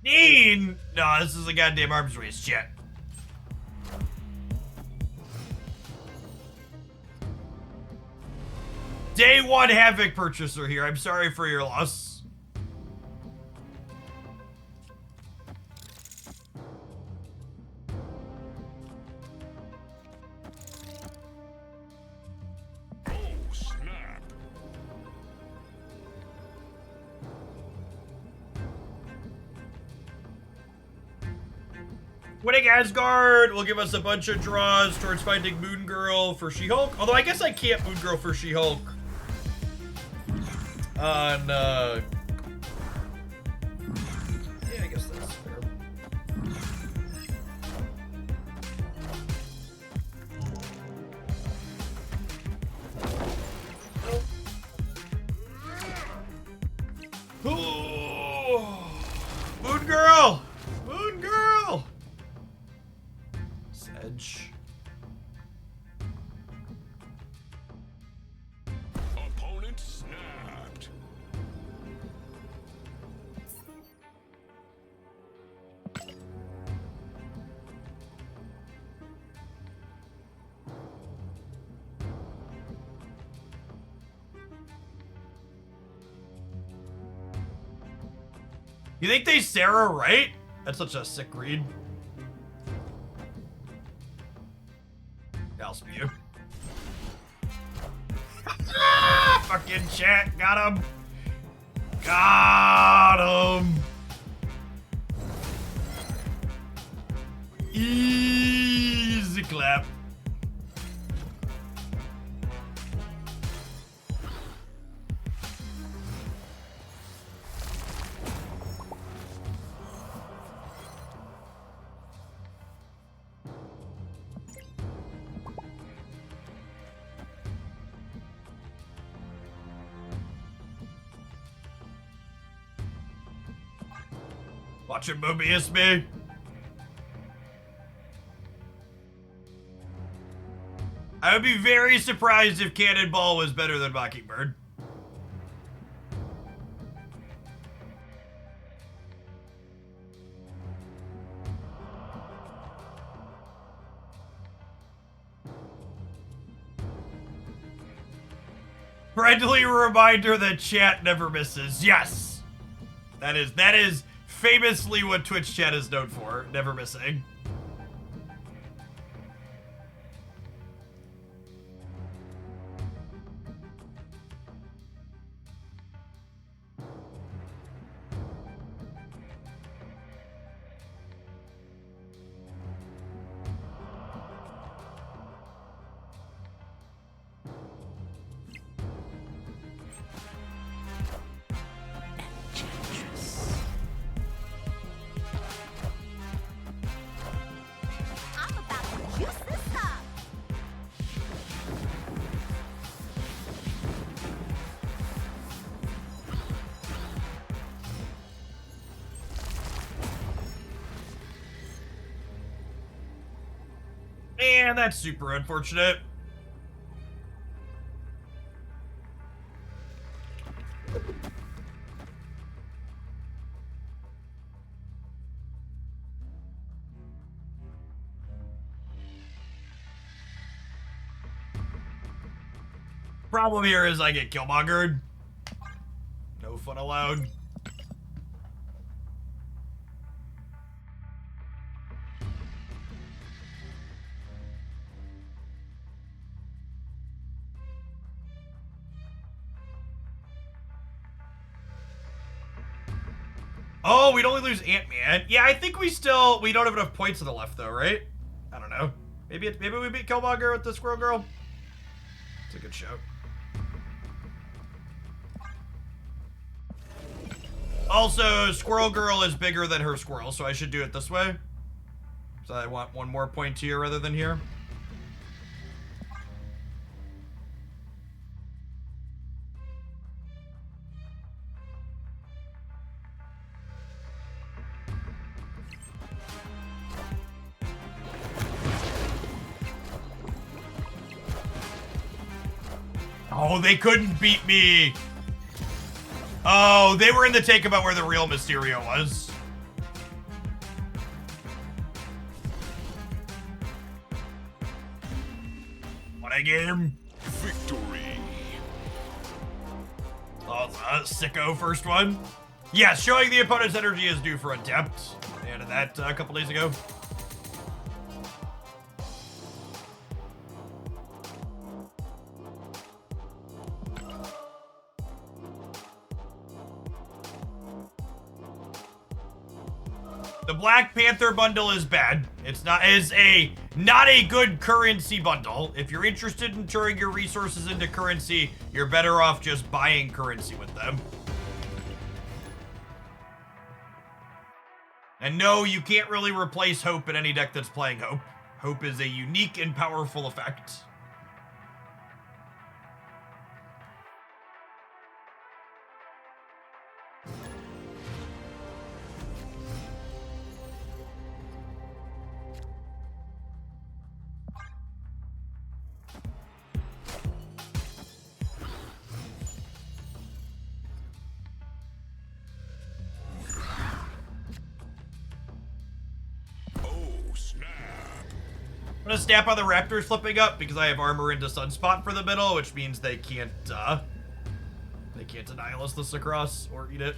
15? No, this is a goddamn arms race, chat. Day one Havoc purchaser here. I'm sorry for your loss. Winning Asgard will give us a bunch of draws towards finding Moon Girl for She-Hulk. Although I guess I can't Moon Girl for She-Hulk on, yeah, I guess that's fair. Oh. Moon Girl! Moon Girl! Sedge. Opponent snapped. You think they Sarah right? That's such a sick read. I'll spew. Ah, fucking chat. Got him. Got him. Easy clap. Watching Mobius me. I would be very surprised if Cannonball was better than Mockingbird. Friendly reminder that chat never misses. Yes! That is famously what Twitch chat is known for, never missing. Man, that's super unfortunate. Problem here is I get Killmongered. No fun allowed. Oh, we'd only lose Ant-Man. Yeah, I think we don't have enough points on the left though, right? I don't know. Maybe we beat Killmonger with the Squirrel Girl. It's a good show. Also, Squirrel Girl is bigger than her squirrel, so I should do it this way. So I want one more point here rather than here. Oh, they couldn't beat me. Oh, they were in the take about where the real Mysterio was. game. Victory. Oh, sicko first one. Yeah, showing the opponent's energy is due for Adept. They added that a couple days ago. The Black Panther bundle is bad. It's not a good currency bundle. If you're interested in turning your resources into currency, you're better off just buying currency with them. And no, you can't really replace Hope in any deck that's playing Hope. Hope is a unique and powerful effect. I'm gonna snap on the Raptors flipping up because I have armor into Sunspot for the middle, which means they can't annihilate this across or eat it.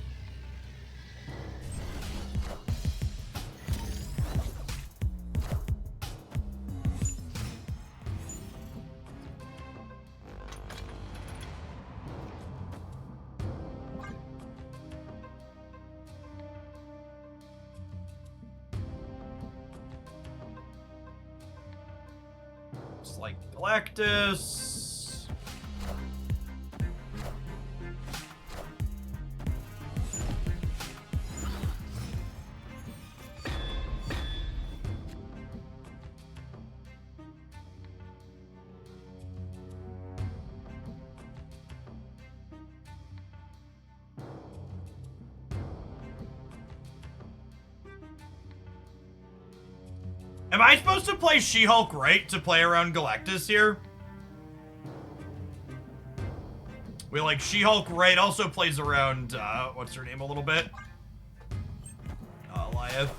It's like Galactus. Am I supposed to play She-Hulk right to play around Galactus here? We like She-Hulk right also plays around, what's her name a little bit? Eliath.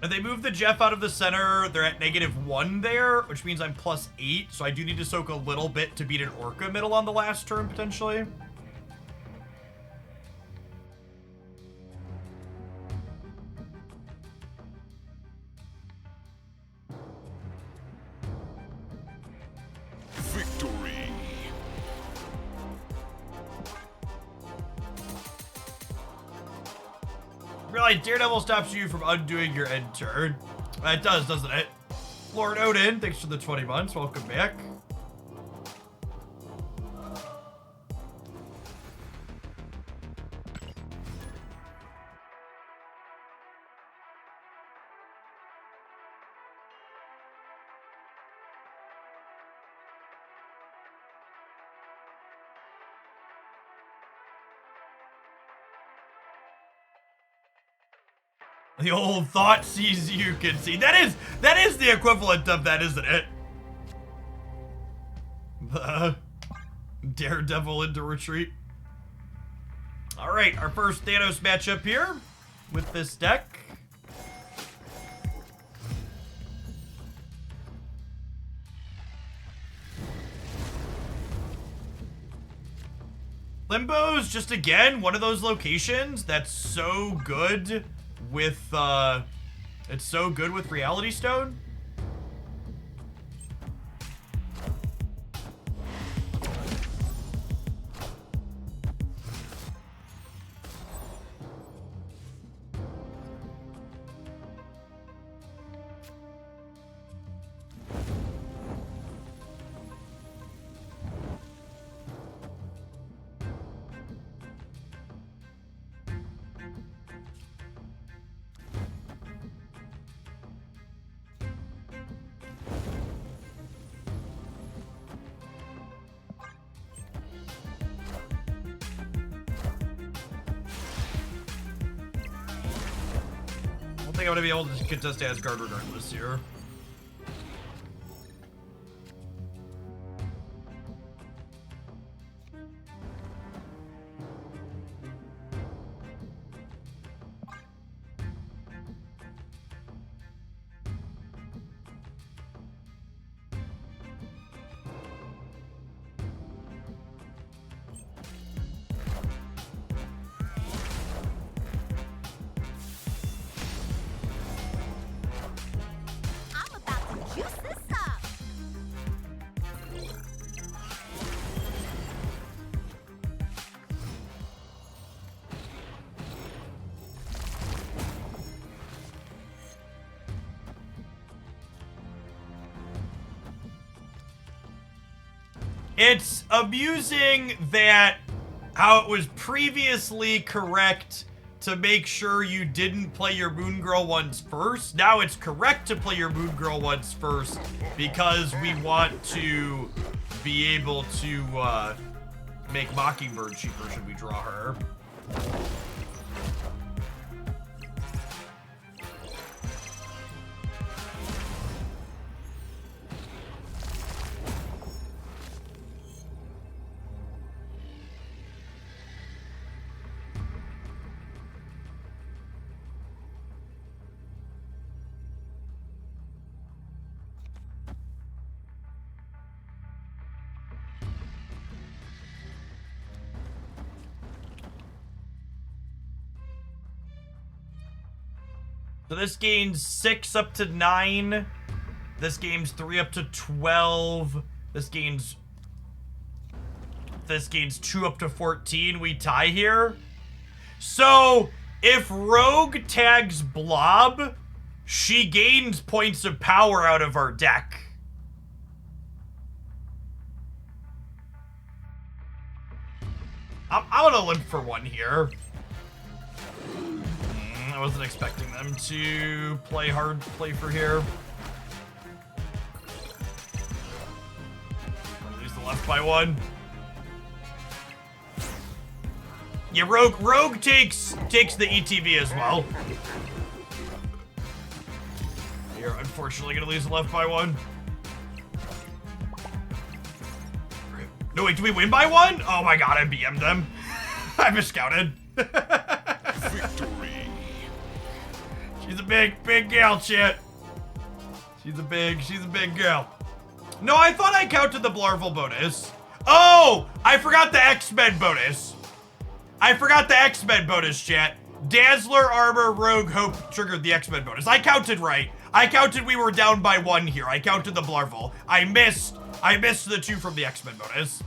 And they moved the Jeff out of the center. They're at -1 there, which means I'm +8. So I do need to soak a little bit to beat an Orca middle on the last turn, potentially. Victory. Realize Daredevil stops you from undoing your end turn. It does, doesn't it? Lord Odin, thanks for the 20 months. Welcome back. The old thought sees you can see. That is the equivalent of that, isn't it? The Daredevil into retreat. All right, our first Thanos matchup here with this deck. Limbo's just again one of those locations that's so good with it's so good with Reality Stone. think I'm gonna be able to contest Asgard regardless here. It's amusing that how it was previously correct to make sure you didn't play your Moon Girl ones first. Now it's correct to play your Moon Girl ones first because we want to be able to make Mockingbird cheaper should we draw her. So this gains 6 up to 9. This gains 3 up to 12. This gains 2 up to 14. We tie here. So if Rogue tags Blob, she gains points of power out of our deck. I'm gonna limp for 1 here. I wasn't expecting them to play hard play for here. Lose the left by 1. Yeah, Rogue takes the ETB as well. You're unfortunately gonna lose the left by 1. No wait, do we win by 1? Oh my god, I BM'd them. I miscounted. Victory. She's a big gal, chat. She's a big gal. No, I thought I counted the Blarvel bonus. Oh, I forgot the X-Men bonus. Chat. Dazzler, Armor, Rogue, Hope triggered the X-Men bonus. I counted right. I counted we were down by 1 here. I counted the Blarvel. I missed the 2 from the X-Men bonus.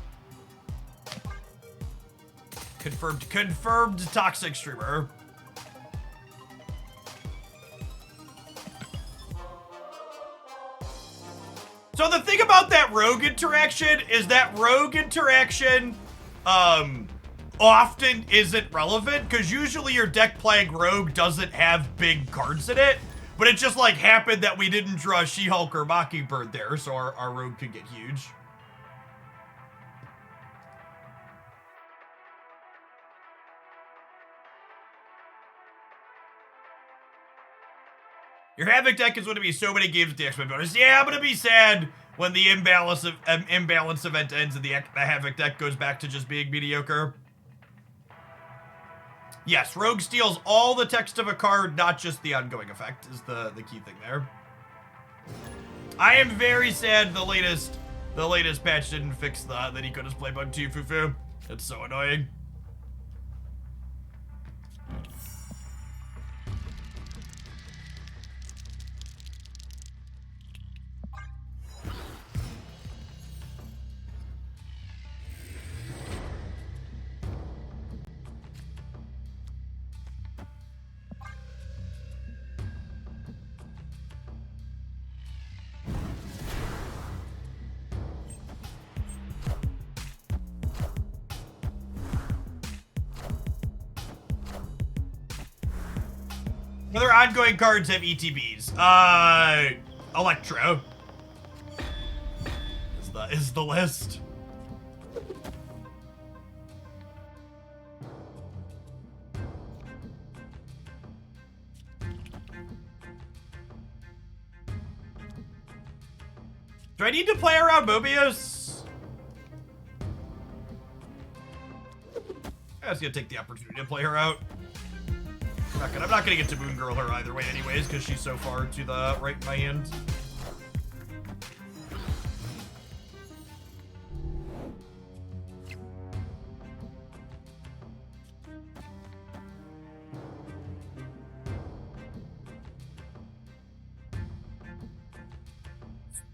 Confirmed toxic streamer. So the thing about that Rogue interaction is that Rogue interaction often isn't relevant because usually your deck playing Rogue doesn't have big cards in it, but it just like happened that we didn't draw She-Hulk or Mockingbird there, so our Rogue could get huge. Your Havoc deck is going to be so many games with the X-Men bonus. Yeah, I'm going to be sad when the imbalance event ends and the Havoc deck goes back to just being mediocre. Yes, Rogue steals all the text of a card, not just the ongoing effect, is the key thing there. I am very sad the latest patch didn't fix the Niko's play bug too, Fufu. It's so annoying. Other ongoing cards have ETBs. Electro is the list. Do I need to play around Mobius? I was gonna take the opportunity to play her out. I'm not gonna get to Moon Girl her either way anyways, because she's so far to the right in my hand.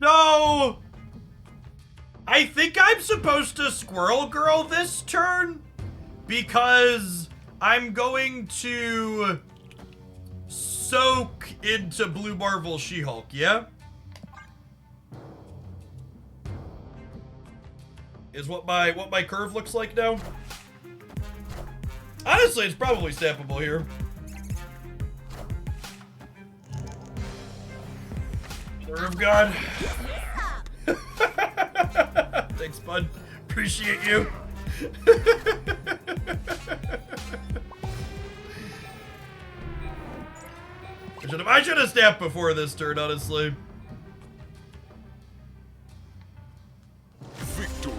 No! I think I'm supposed to Squirrel Girl this turn because I'm going to soak into Blue Marvel She-Hulk, yeah? Is what my curve looks like now? Honestly, it's probably snappable here. Mother of God. Thanks, bud. Appreciate you. I should have snapped before this turn, honestly. Victory.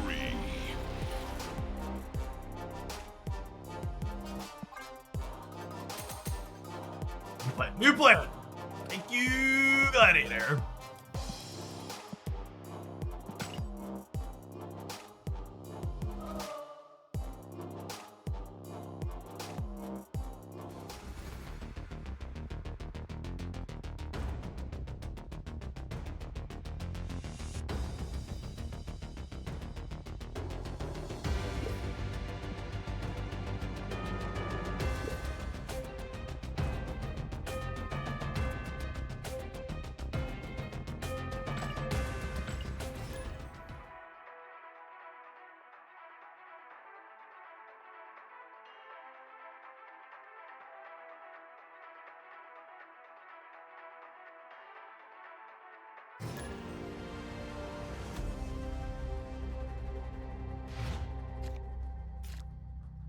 New plan. Thank you, Gladiator.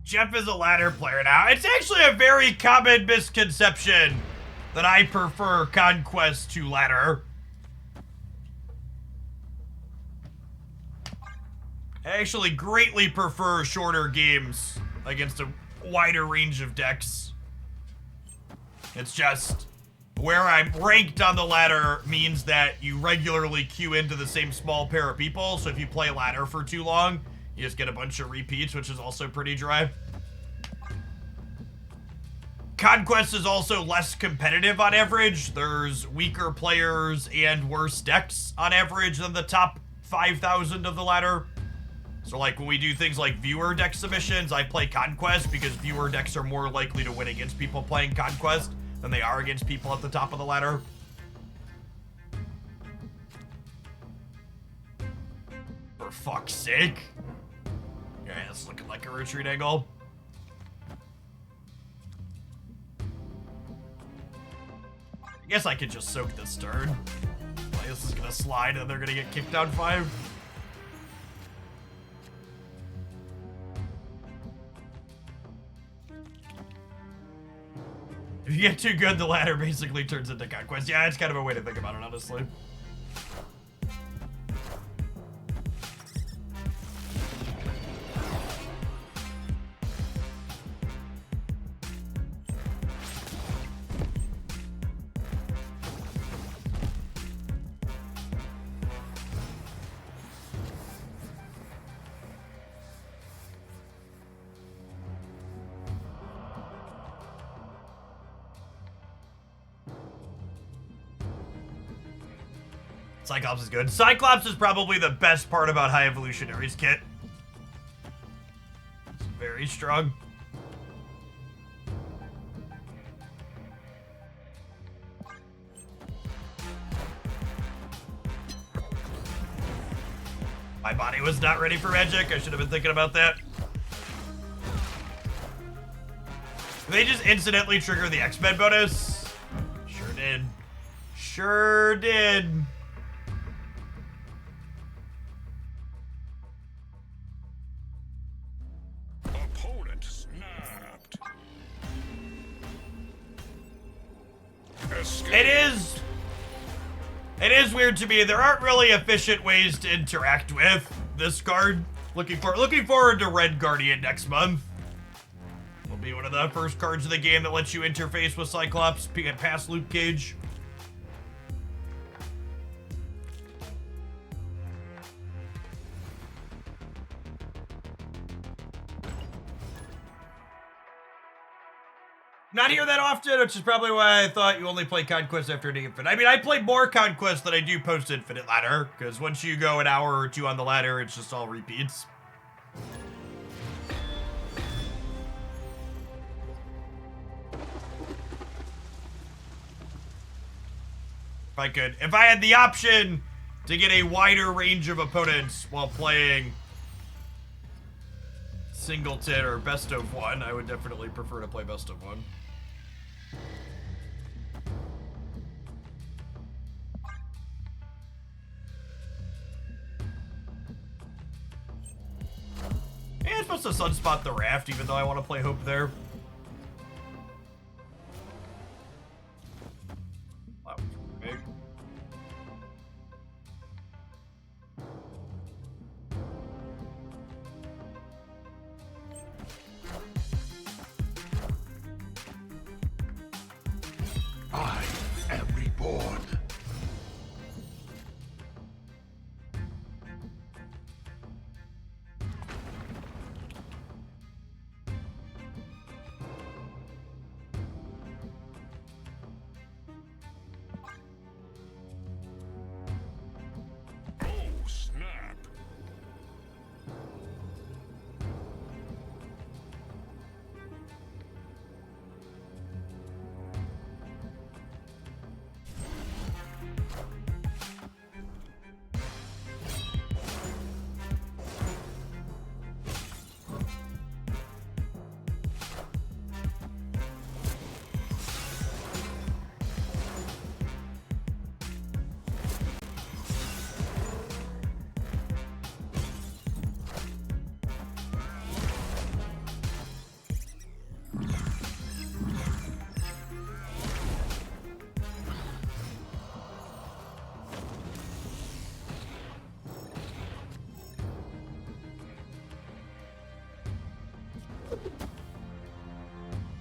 Jeff is a ladder player now. It's actually a very common misconception that I prefer Conquest to ladder. I actually greatly prefer shorter games against a wider range of decks. It's just where I'm ranked on the ladder means that you regularly queue into the same small pair of people. So if you play ladder for too long, you just get a bunch of repeats, which is also pretty dry. Conquest is also less competitive on average. There's weaker players and worse decks on average than the top 5,000 of the ladder. So like when we do things like viewer deck submissions, I play Conquest because viewer decks are more likely to win against people playing Conquest than they are against people at the top of the ladder. For fuck's sake. Yeah, it's looking like a retreat angle. I guess I could just soak this turn. Like, this is gonna slide and they're gonna get kicked down 5. If you get too good, the ladder basically turns into Conquest. Yeah, it's kind of a way to think about it, honestly. Cyclops is good. Cyclops is probably the best part about High Evolutionary's kit. It's very strong. My body was not ready for magic. I should have been thinking about that. They just incidentally trigger the X-Men bonus. Sure did. Sure did. Opponent snapped. Escape. It is It is weird to me. There aren't really efficient ways to interact with this card. Looking forward to Red Guardian next month. Will be one of the first cards of the game that lets you interface with Cyclops past Luke Cage. Not here that often, which is probably why I thought you only play Conquest after an Infinite. I mean, I play more Conquest than I do post-Infinite ladder, because once you go an hour or two on the ladder, it's just all repeats. If I had the option to get a wider range of opponents while playing Singleton or Best of One, I would definitely prefer to play Best of One. Yeah, I'm supposed to Sunspot the Raft, even though I want to play Hope there. Wow, big. I am reborn. Oh, snap.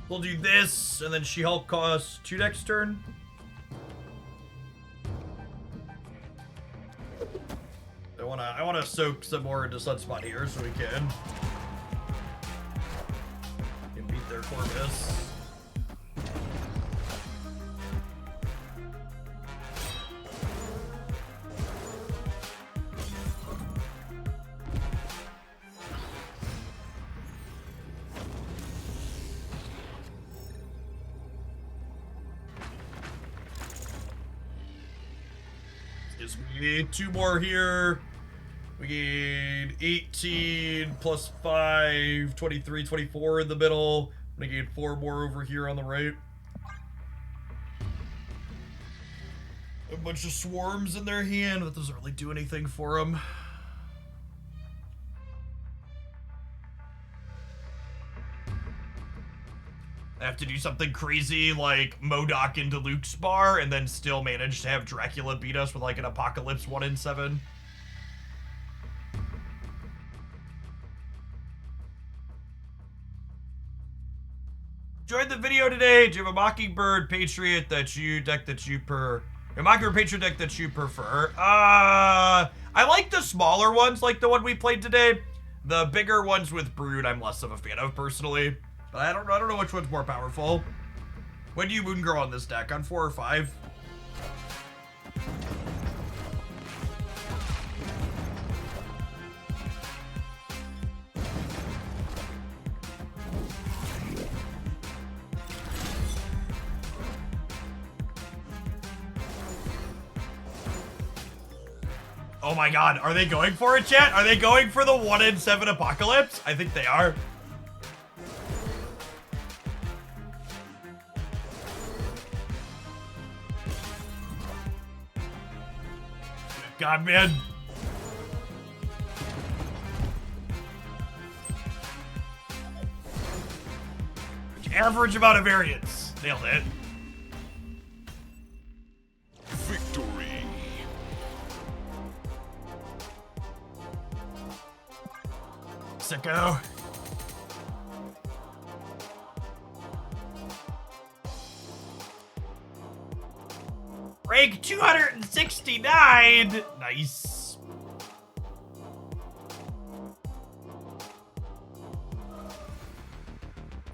We'll do this, and then She-Hulk costs 2 next turn. I wanna soak some more into Sunspot here so we can beat their Corvus. Gives me 2 more here. We gain 18 plus 5, 23, 24 in the middle. I'm gonna gain 4 more over here on the right. A bunch of swarms in their hand, but doesn't really do anything for them. I have to do something crazy like MODOK into Luke's bar and then still manage to have Dracula beat us with like an Apocalypse 1 in 7. Enjoyed the video today. Do you have a Mockingbird Patriot that you prefer? A Mockingbird Patriot deck that you prefer? I like the smaller ones, like the one we played today. The bigger ones with Brood, I'm less of a fan of personally. But I don't know which one's more powerful. When do you Moon Girl on this deck? On 4 or 5? Oh my god, are they going for it, chat? Are they going for the 1 in 7 Apocalypse? I think they are. God, man. Average amount of variance. Nailed it. Victory. that go? Rank 269! Nice.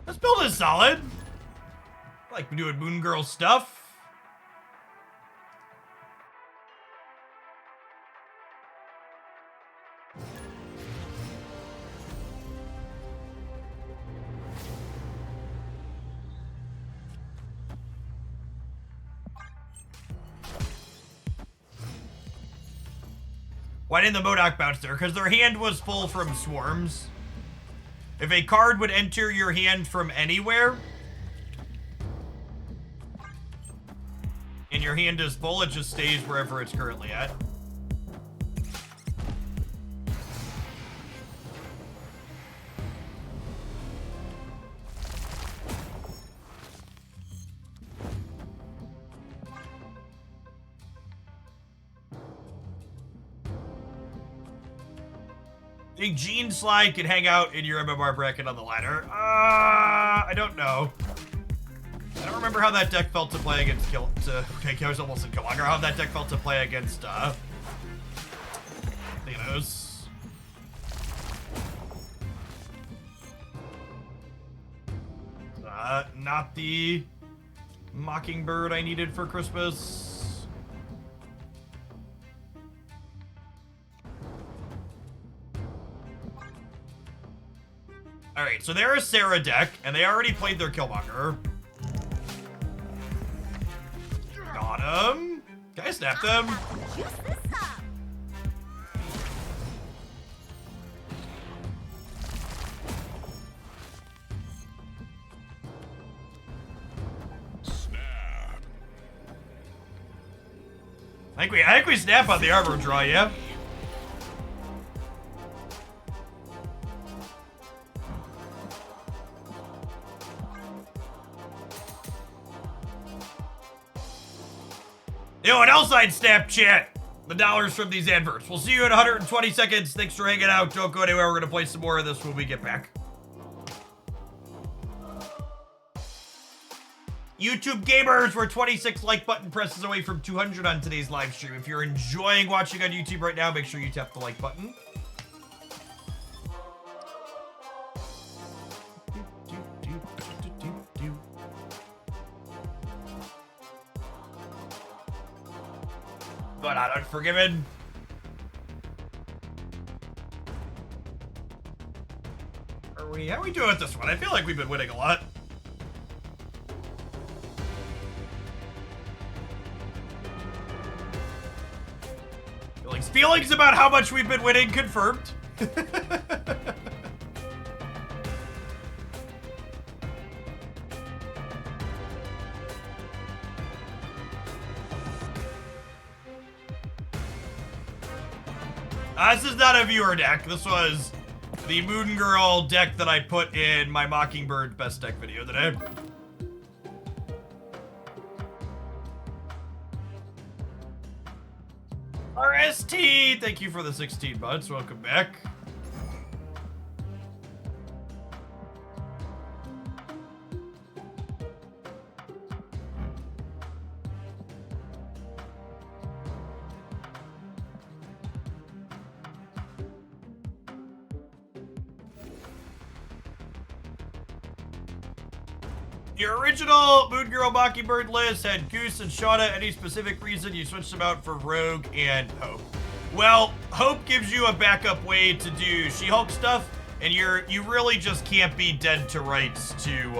This build is solid. I like doing Moon Girl stuff. Why didn't the Modok bounce there? Because their hand was full from swarms. If a card would enter your hand from anywhere, and your hand is full, it just stays wherever it's currently at. Think Gene Slide can hang out in your MMR bracket on the ladder? I don't know. I don't remember how that deck felt to play against okay, I was almost in Killmonger. How that deck felt to play against Thanos. Not the Mockingbird I needed for Christmas. Alright, so they're a Sarah deck, and they already played their Killmonger. Got him. Can I snap them? Snap. I think we snap on the armor draw, yeah? Yo, and else I'd Snapchat the dollars from these adverts. We'll see you in 120 seconds. Thanks for hanging out. Don't go anywhere. We're going to play some more of this when we get back. YouTube gamers, we're 26 like button presses away from 200 on today's live stream. If you're enjoying watching on YouTube right now, make sure you tap the like button. But not Unforgiven. How are we doing with this one? I feel like we've been winning a lot. Feelings about how much we've been winning confirmed. This is not a viewer deck. This was the Moon Girl deck that I put in my Mockingbird best deck video today. RST, thank you for the 16 months. Welcome back. Your original Moon Girl Mockingbird list had Goose and Shauna. Any specific reason you switched them out for Rogue and Hope? Well, Hope gives you a backup way to do She-Hulk stuff, and you really just can't be dead to rights to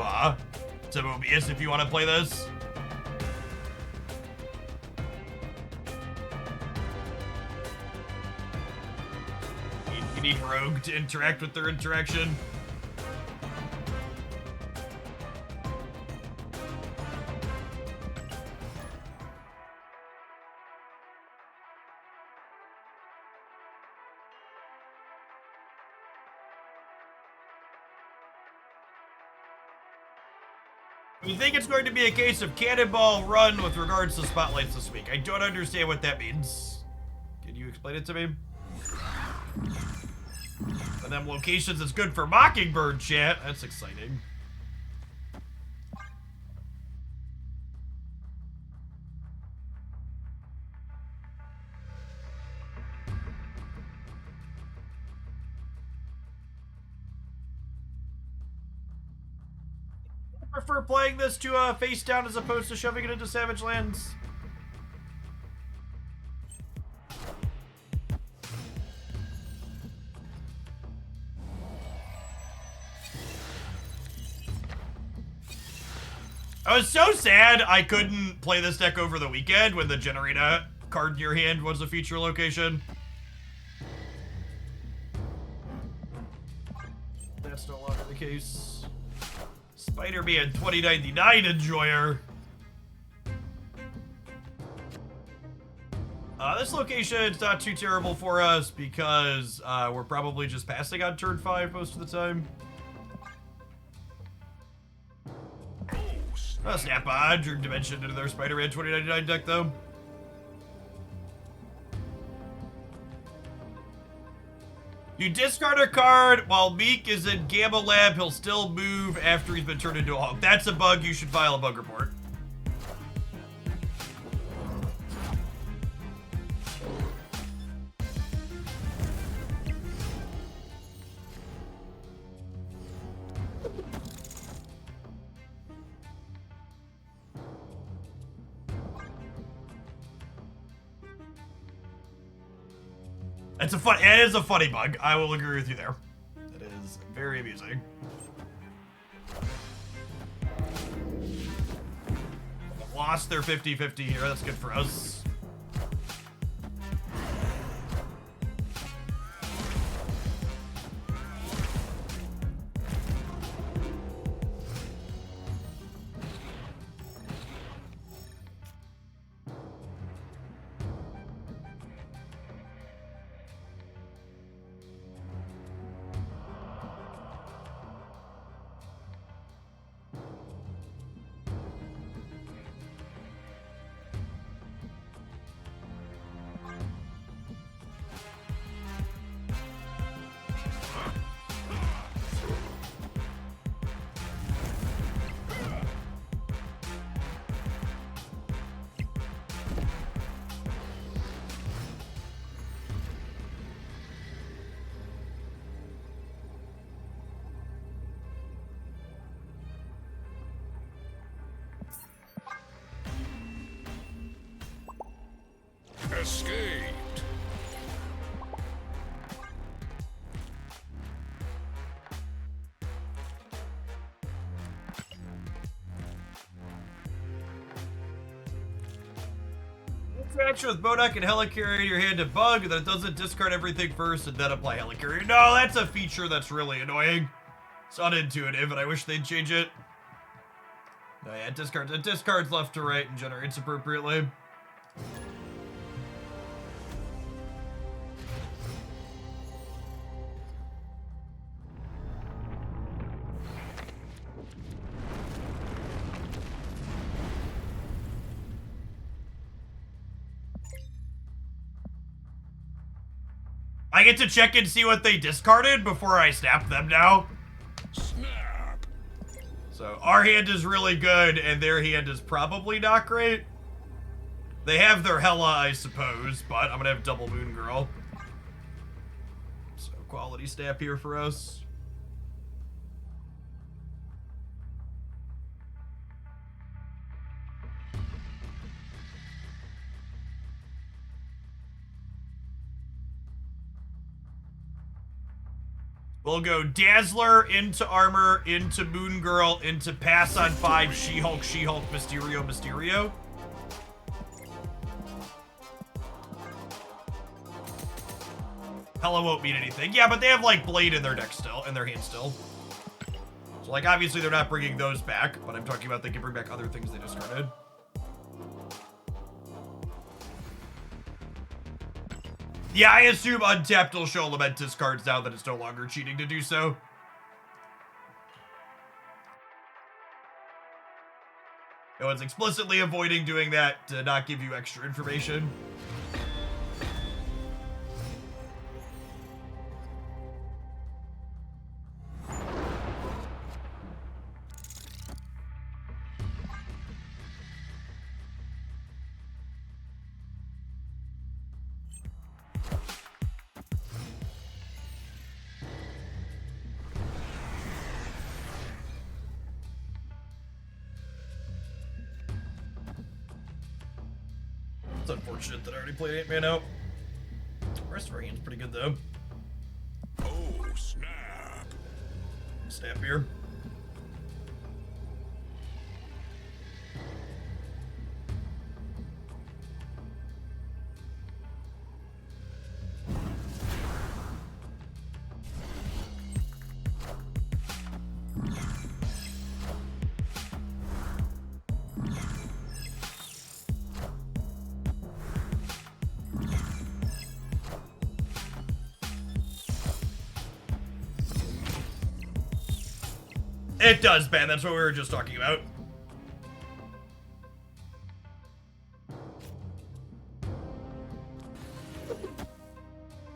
Mobius if you want to play this. You need Rogue to interact with their interaction. You think it's going to be a case of cannonball run with regards to spotlights this week? I don't understand what that means. Can you explain it to me? And then locations is good for Mockingbird chat. That's exciting. I prefer playing this to face down as opposed to shoving it into Savage Lands. I was so sad I couldn't play this deck over the weekend when the Generator card in your hand was a feature location. That's no longer the case. Spider-Man 2099 enjoyer. This location's not too terrible for us because we're probably just passing on turn 5 most of the time. Snap on, Dream Dimension into their Spider-Man 2099 deck, though. You discard a card while Meek is in Gamma Lab, he'll still move after he's been turned into a Hulk. That's a bug, you should file a bug report. It is a funny bug. I will agree with you there. It is very amusing. Lost their 50-50 here. That's good for us. Escaped. Interaction with Bodak and Helicarrier in your hand to bug, that it doesn't discard everything first and then apply Helicarrier. No, that's a feature that's really annoying. It's unintuitive, and I wish they'd change it. No, yeah, it discards left to right and generates appropriately. I get to check and see what they discarded before I snap them now. Snap. So our hand is really good, and their hand is probably not great. They have their Hella, I suppose, but I'm gonna have double Moon Girl. So quality snap here for us. We'll go Dazzler into Armor, into Moon Girl, into Pass on 5, She-Hulk, She-Hulk, Mysterio, Mysterio. Hella won't mean anything. Yeah, but they have, like, Blade in their deck still, in their hand still. So, like, obviously they're not bringing those back, but I'm talking about they can bring back other things they discarded. Yeah, I assume Untapped will show Lamentus cards now that it's no longer cheating to do so. No one's explicitly avoiding doing that to not give you extra information. It's unfortunate that I already played Ant-Man out. The rest of our hand's pretty good, though. Oh, snap. Snap here. It does, Ben. That's what we were just talking about.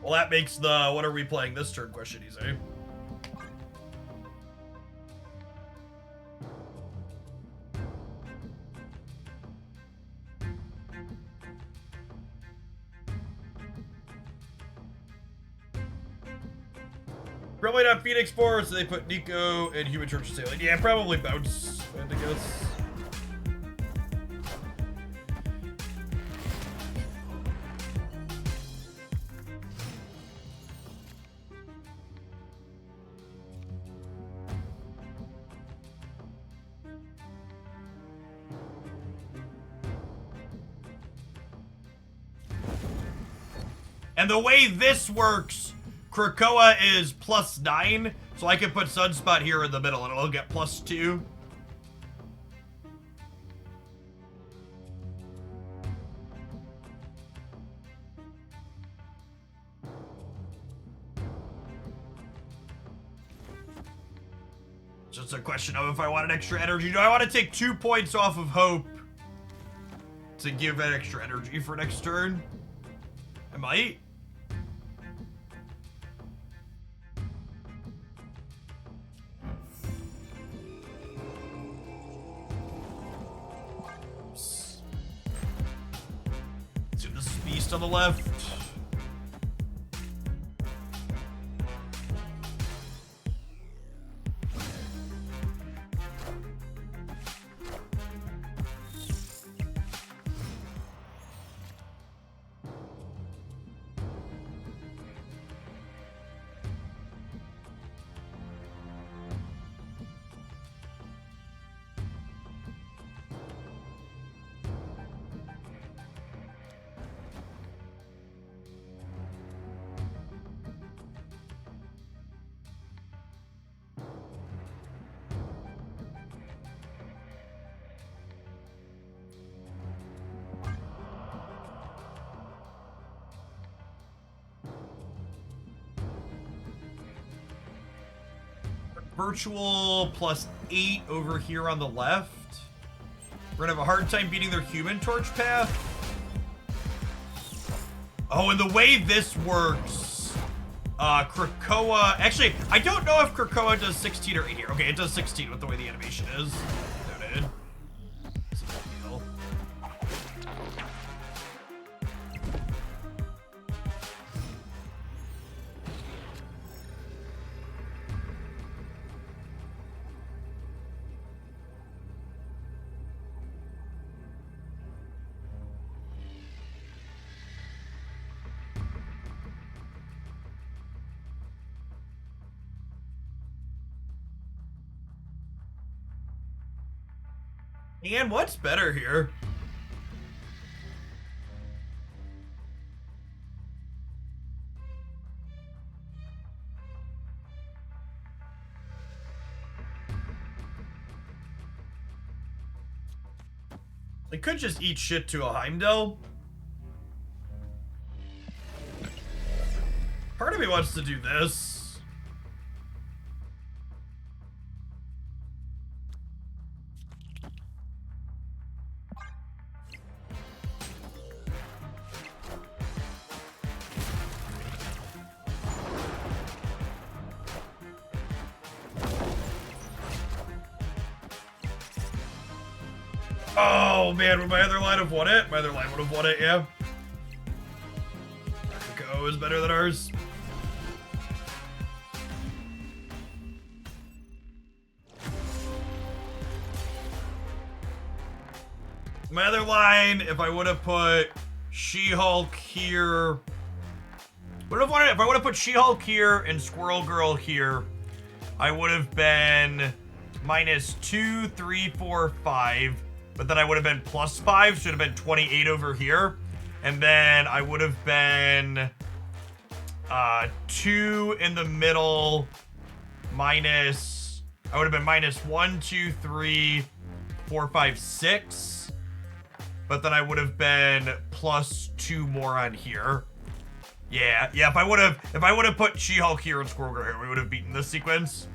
Well, that makes the what are we playing this turn question easy. Probably not Phoenix Force, so they put Nico and Human Torch Assailant. Yeah, probably Bounce, I guess. And the way this works, Krakoa is +9, so I can put Sunspot here in the middle and it'll get +2. Just a question of if I want an extra energy. Do I want to take 2 points off of Hope to give that extra energy for next turn? I might. On the left. Virtual +8 over here on the left. We're gonna have a hard time beating their Human Torch path. Oh, and the way this works, Krakoa, actually, I don't know if Krakoa does 16 or 8 here. Okay, it does 16 with the way the animation is. Noted. It's a big deal. And what's better here? They could just eat shit to a Heimdall. Part of me wants to do this. Oh man, would my other line have won it? My other line would have won it, yeah. Krakoa is better than ours. My other line, if I would have put She-Hulk here. If I would have put She-Hulk here and Squirrel Girl here, I would have been -2, 3, 4, 5. But then I would have been +5, should have been 28 over here. And then I would have been 2 in the middle, minus, I would have been -1, 2, 3, 4, 5, 6. But then I would have been +2 more on here. Yeah, if I would have put She-Hulk here and Squirrel Girl here, we would have beaten this sequence.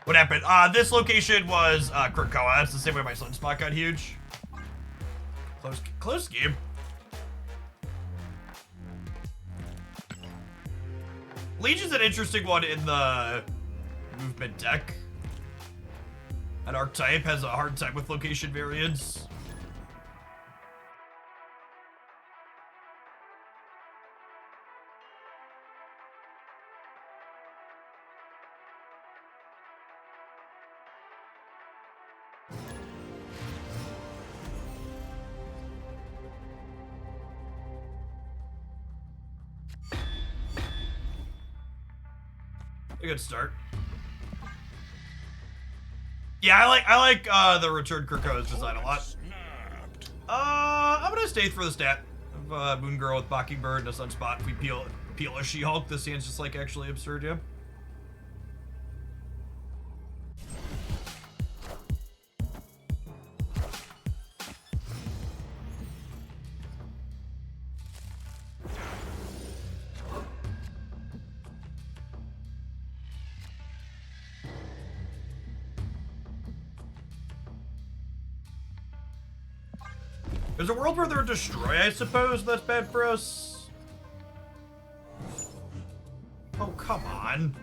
What happened? This location was Krakoa. That's the same way my Sunspot got huge. Close game. Legion's an interesting one in the movement deck. An archetype has a hard time with location variance. A good start. Yeah, I like the Return Krakoa's design a lot. I'm gonna stay for the stat of Moon Girl with Mockingbird and a Sunspot. If we peel a She-Hulk, this hand's just like actually absurd, yeah. There's a world where they're destroy, I suppose. That's bad for us. Oh, come on.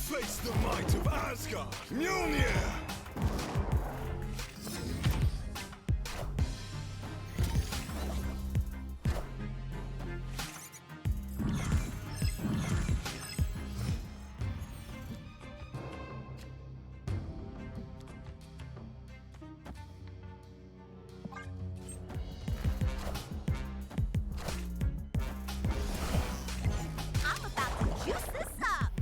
Face the might of Asgard, Mjolnir! I'm about to juice this up.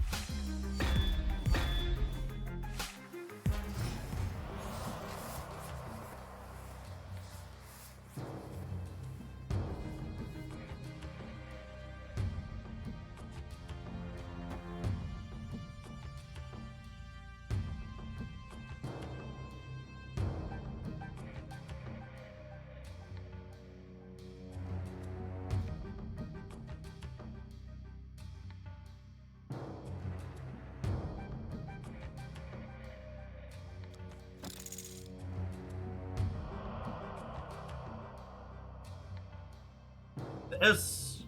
This.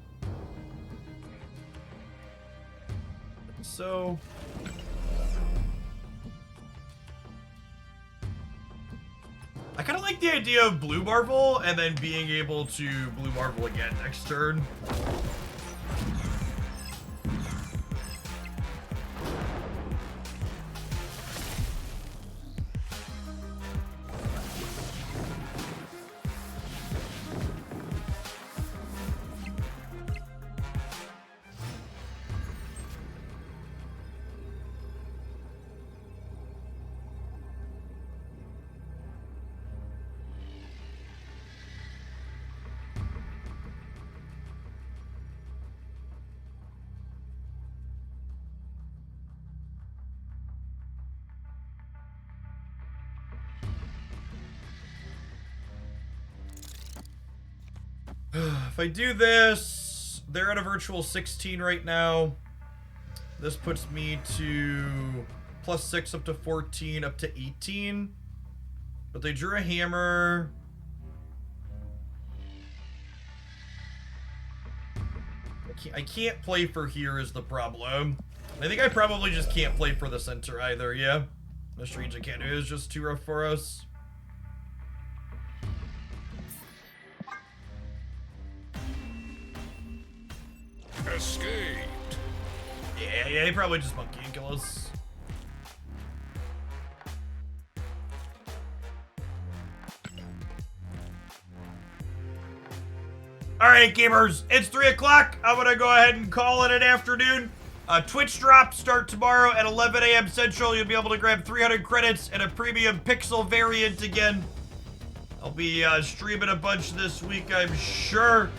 So. I kind of like the idea of Blue Marvel and then being able to Blue Marvel again next turn. If I do this, they're at a virtual 16 right now. This puts me to +6 up to 14 up to 18. But they drew a hammer. I can't play for here is the problem. I think I probably just can't play for the center either, yeah. Mr. Regent can't do it. It's just too rough for us. Escaped. Yeah, he probably just monkey and kill us. Alright, gamers, it's 3 o'clock. I'm gonna go ahead and call it an afternoon. Twitch drops start tomorrow at 11 a.m. Central. You'll be able to grab 300 credits and a premium pixel variant again. I'll be streaming a bunch this week, I'm sure.